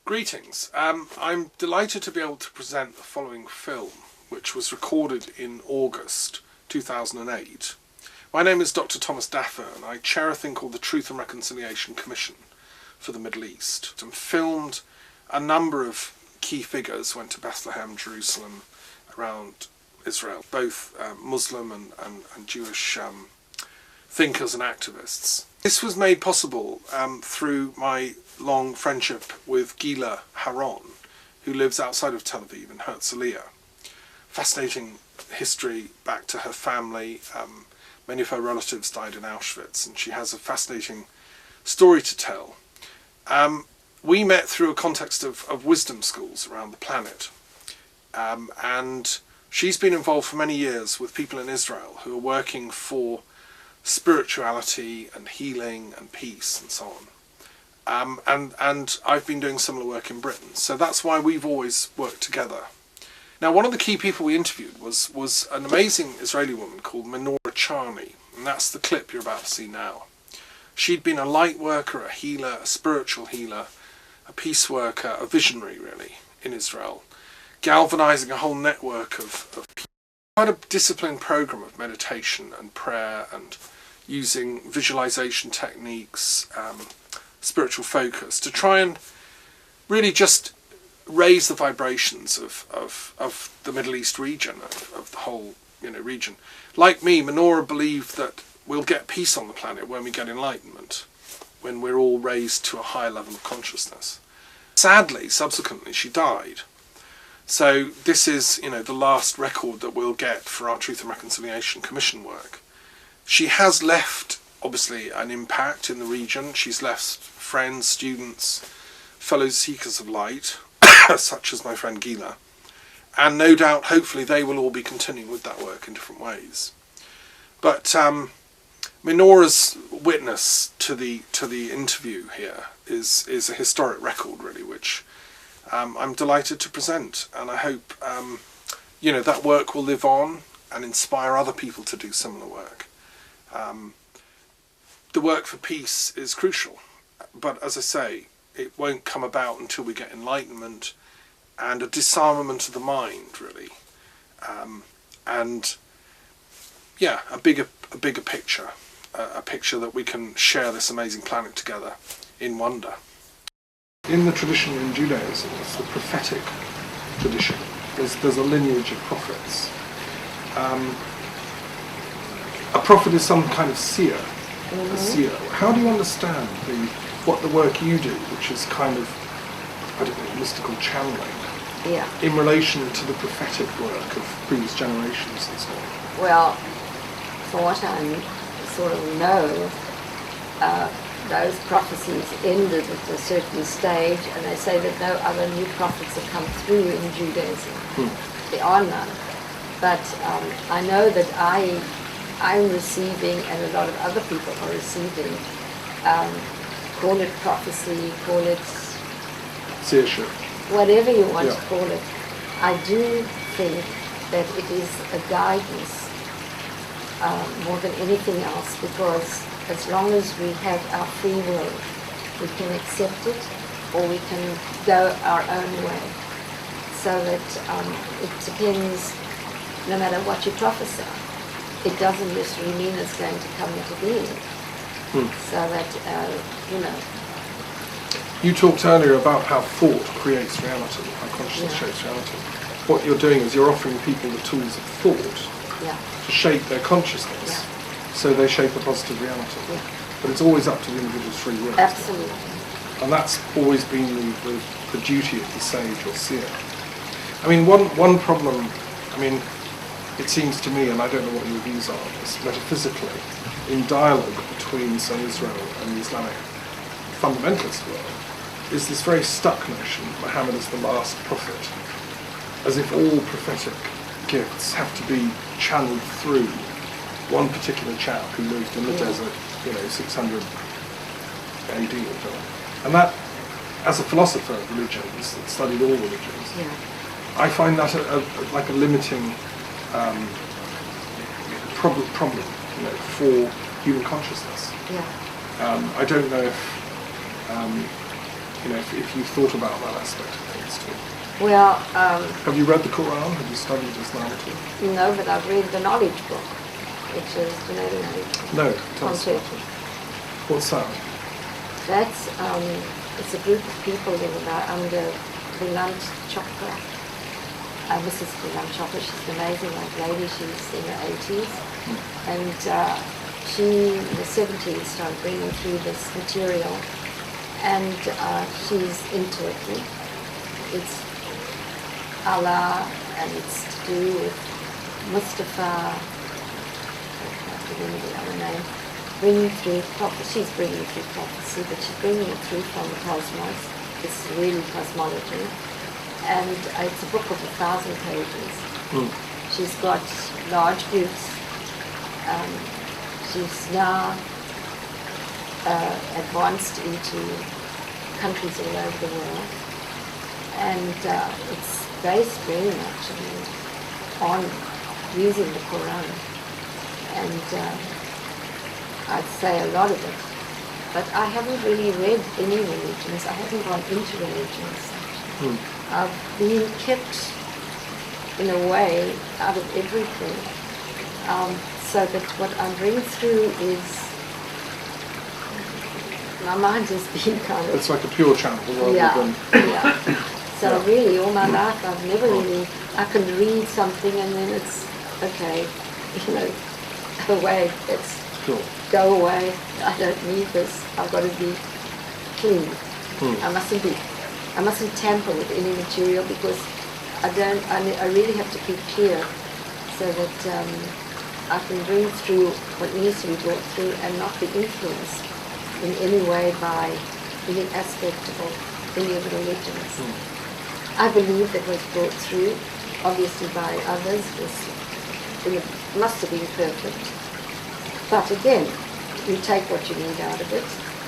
Greetings. I'm delighted to be able to present the following film, which was recorded in August 2008. My name is Dr. Thomas Daffer, and I chair a thing called the Truth and Reconciliation Commission for the Middle East, and filmed a number of key figures, went to Bethlehem, Jerusalem, around Israel, both Muslim and Jewish thinkers and activists. This was made possible through my long friendship with Sheila, who lives outside of Tel Aviv in Herzliya. Fascinating history back to her family. Many of her relatives died in Auschwitz, and she has a fascinating story to tell. We met through a context of wisdom schools around the planet, and she's been involved for many years with people in Israel who are working for spirituality and healing and peace and so on. And I've been doing similar work in Britain, so that's why we've always worked together. Now, one of the key people we interviewed was an amazing Israeli woman called Menorah Charney, and that's the clip you're about to see now. She'd been a light worker, a healer, a spiritual healer, a peace worker, a visionary really in Israel, galvanizing a whole network of people. Quite a disciplined program of meditation and prayer and using visualization techniques, spiritual focus, to try and really just raise the vibrations of the Middle East region, of the whole region. Like me, Menorah believed that we'll get peace on the planet when we get enlightenment, when we're all raised to a higher level of consciousness. Sadly, subsequently, she died. So this is, the last record that we'll get for our Truth and Reconciliation Commission work. She has left, obviously, an impact in the region. She's left friends, students, fellow seekers of light, such as my friend Sheila. And no doubt, hopefully, they will all be continuing with that work in different ways. But Menorah's witness to the interview here is a historic record, really, which I'm delighted to present, and I hope that work will live on and inspire other people to do similar work. The work for peace is crucial, but as I say, it won't come about until we get enlightenment and a disarmament of the mind, really, and a bigger picture, a picture that we can share this amazing planet together in wonder. In the tradition in Judaism, it's the prophetic tradition. There's a lineage of prophets. A prophet is some kind of seer. A seer. How do you understand what the work you do, which is kind of, mystical channeling, in relation to the prophetic work of previous generations and so on? Well, for what I sort of know, those prophecies ended at a certain stage, and they say that no other new prophets have come through in Judaism. There are none. But I know that I'm receiving, and a lot of other people are receiving, call it prophecy, call it seership, whatever you want to call it. I do think that it is a guidance more than anything else, because as long as we have our free will, we can accept it or we can go our own way. So that it depends, no matter what you prophesy, it doesn't necessarily mean it's going to come into being. So that, You talked earlier about how thought creates reality, how consciousness shapes reality. What you're doing is you're offering people the tools of thought to shape their consciousness. So they shape a positive reality. But it's always up to the individual's free will. Absolutely. And that's always been the duty of the sage or seer. I mean, one problem, it seems to me, and I don't know what your views are, is metaphysically, in dialogue between, say, Israel and the Islamic fundamentalist world, is this very stuck notion that Muhammad is the last prophet, as if all prophetic gifts have to be channeled through one particular chap who lived in the desert, 600 AD or so. And that, as a philosopher of religions that studied all religions, I find that like a limiting problem for human consciousness. I don't know if if you've thought about that aspect of things too. Well, have you read the Quran? Have you studied Islam too? no, but I've read the knowledge book, which is the knowledge book. No, tell us about Turkey. it. What's that? That's it's a group of people that are under Buland Chopra. Mrs. Buland Chopra, she's an amazing old lady. She's in her 80s, and she in the 70s started bringing through this material, and she's in Turkey. It's Allah, and it's to do with Mustafa, I can't remember the other name, bringing through prophecy. She's bringing through prophecy, but she's bringing it through from the cosmos. It's really cosmology. And it's a book of 1,000 pages. She's got large groups. She's now advanced into countries all over the world. And it's based very much on using the Quran. And I'd say a lot of it. But I haven't really read any religions. I haven't gone into religions. I've been kept, in a way, out of everything. So that what I bring through is, my mind has been kind of... It's like a pure channel rather than... Yeah. So really, all my life, I've never really... I can read something and then it's, okay, away. It's go away. I don't need this. I've got to be clean. I mustn't tamper with any material because I really have to keep clear so that I can bring through what needs to be brought through and not be influenced in any way by any aspect of any of the religions. I believe that was brought through, obviously by others, must have been perfect. But again, you take what you need out of it,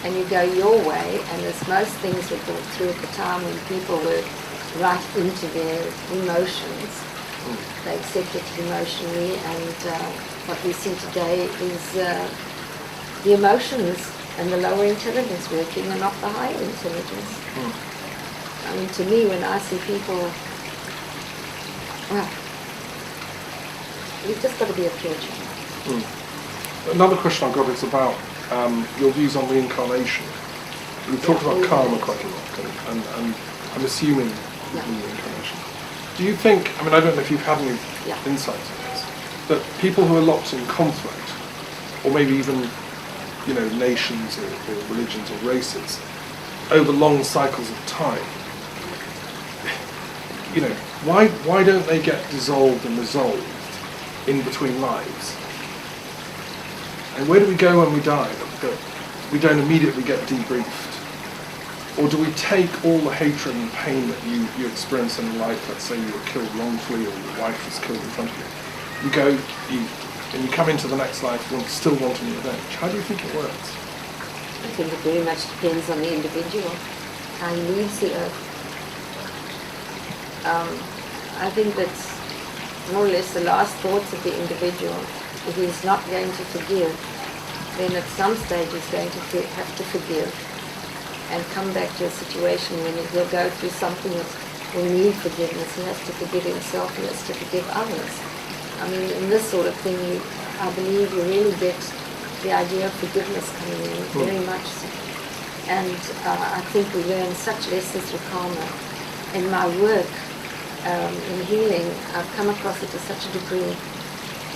and you go your way, and as most things were brought through at the time when people were right into their emotions, they accepted it emotionally, and what we see today is the emotions and the lower intelligence working and not the higher intelligence. I mean, to me, when I see people, well, you've just got to be a pure child. Another question I've got is about your views on reincarnation. We've talked about karma quite a lot, and I'm assuming reincarnation. Do you think, I mean, I don't know if you've had any insight on this, that people who are locked in conflict, or maybe even, nations or religions or races, over long cycles of time, why don't they get dissolved and resolved in between lives? And where do we go when we die? That we don't immediately get debriefed? Or do we take all the hatred and pain that you experience in life, let's say you were killed wrongfully or your wife was killed in front of you, and you come into the next life still wanting revenge? How do you think it works? I think it very much depends on the individual, how he leaves the earth. I think that's more or less the last thoughts of the individual. If he's not going to forgive, then at some stage he's going to have to forgive and come back to a situation when he'll go through something that will need forgiveness. He has to forgive himself, he has to forgive others. I mean, in this sort of thing, I believe you really get the idea of forgiveness coming in, very much so. And I think we learn such lessons with karma. In my work, in healing, I've come across it to such a degree.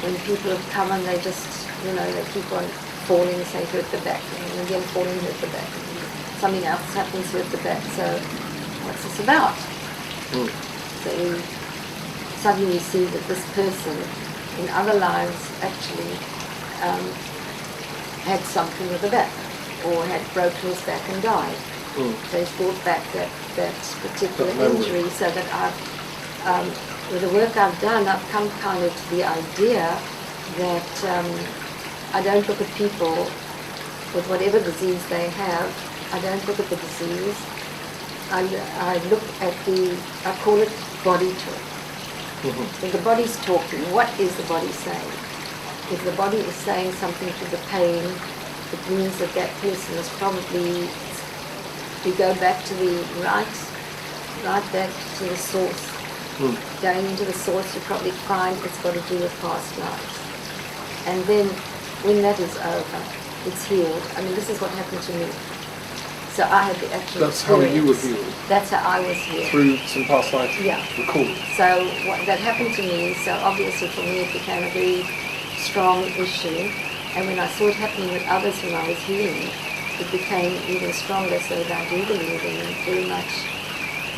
When people have come and they just, they keep on falling, say, hurt the back, and again falling, hurt the back. Something else happens, hurt the back. So what's this about? So you suddenly see that this person in other lives actually had something with the back, or had broken his back and died. So he's brought back that particular injury, so that with the work I've done, I've come kind of to the idea that I don't look at people with whatever disease they have. I don't look at the disease. I look at I call it body talk. So the body's talking. What is the body saying? If the body is saying something to the pain, it means that that person is probably You go back to the right back to the source. Going into the source, you probably find it's got to do with past lives. And then when that is over, it's healed. I mean, this is what happened to me. So I had the actual That's how you were healed? That's how I was healed. Through some past life recording? So that happened to me, so obviously for me it became a very strong issue. And when I saw it happening with others when I was healing, it became even stronger, so that I do believe in very much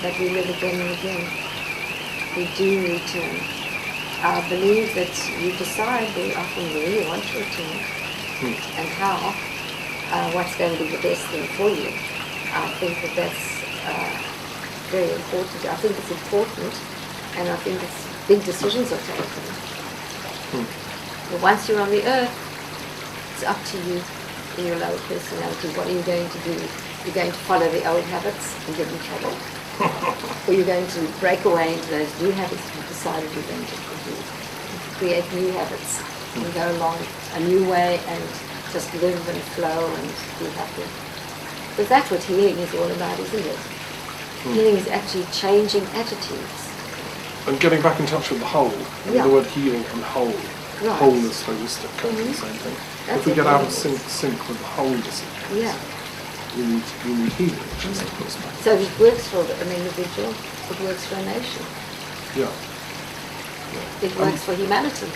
that we live again and again. We do return. I believe that you decide very often where you want to return and how, what's going to be the best thing for you. I think that that's very important. I think it's important, and I think it's big decisions are taken. But once you're on the earth, it's up to you in your lower personality. What are you going to do? You're going to follow the old habits and get in trouble? Or you're going to break away into those new habits that you've decided you're going to create new habits and go along a new way and just live and flow and be happy. Because that's what healing is all about, isn't it? Healing is actually changing attitudes. And getting back in touch with the whole. The word healing and whole. Right. Wholeness, holistic, kind of the same thing. That's if we get out of wholeness. sync with the wholeness, we need healing, which is of course. So it works for an individual, it works for a nation. Yeah. It works for humanity.